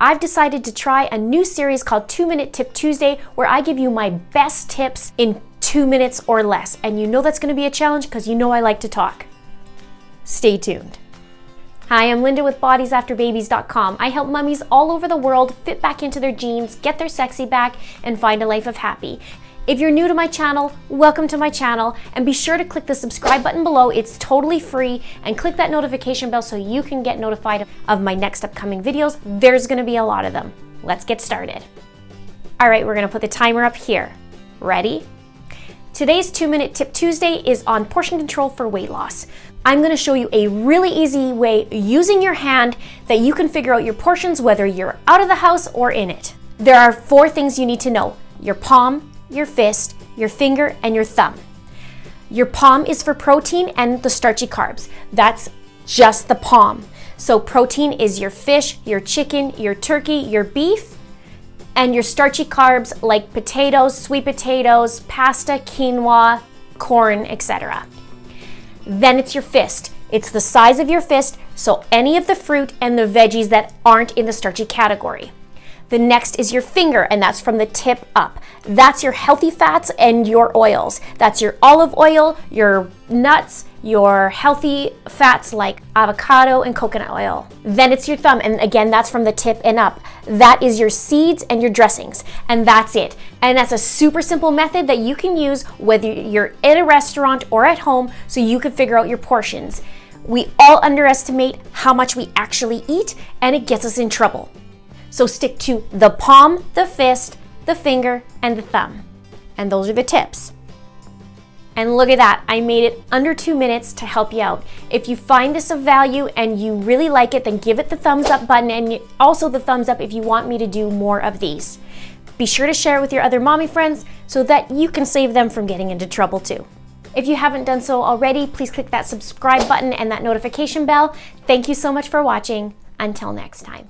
I've decided to try a new series called 2-Minute Tip Tuesday, where I give you my best tips in 2 minutes or less. And you know that's going to be a challenge because you know I like to talk. Stay tuned. Hi, I'm Linda with bodiesafterbabies.com. I help mummies all over the world fit back into their jeans, get their sexy back, and find a life of happy. If you're new to my channel, welcome to my channel, and be sure to click the subscribe button below. It's totally free, and click that notification bell so you can get notified of my next upcoming videos. There's gonna be a lot of them. Let's get started. All right, we're gonna put the timer up here. Ready? Today's 2-Minute Tip Tuesday is on portion control for weight loss. I'm going to show you a really easy way using your hand that you can figure out your portions whether you're out of the house or in it. There are 4 things you need to know: your palm, your fist, your finger, and your thumb. Your palm is for protein and the starchy carbs. That's just the palm. So protein is your fish, your chicken, your turkey, your beef, and your starchy carbs like potatoes, sweet potatoes, pasta, quinoa, corn, etc. Then it's your fist. It's the size of your fist, so any of the fruit and the veggies that aren't in the starchy category. The next is your finger, and that's from the tip up. That's your healthy fats and your oils. That's your olive oil, your nuts, your healthy fats like avocado and coconut oil. Then it's your thumb, and again, that's from the tip and up. That is your seeds and your dressings, and that's it. And that's a super simple method that you can use whether you're in a restaurant or at home, so you can figure out your portions. We all underestimate how much we actually eat, and it gets us in trouble. So stick to the palm, the fist, the finger, and the thumb. And those are the tips. And look at that, I made it under 2 minutes to help you out. If you find this of value and you really like it, then give it the thumbs up button, and also the thumbs up if you want me to do more of these. Be sure to share with your other mommy friends so that you can save them from getting into trouble too. If you haven't done so already, please click that subscribe button and that notification bell. Thank you so much for watching. Until next time.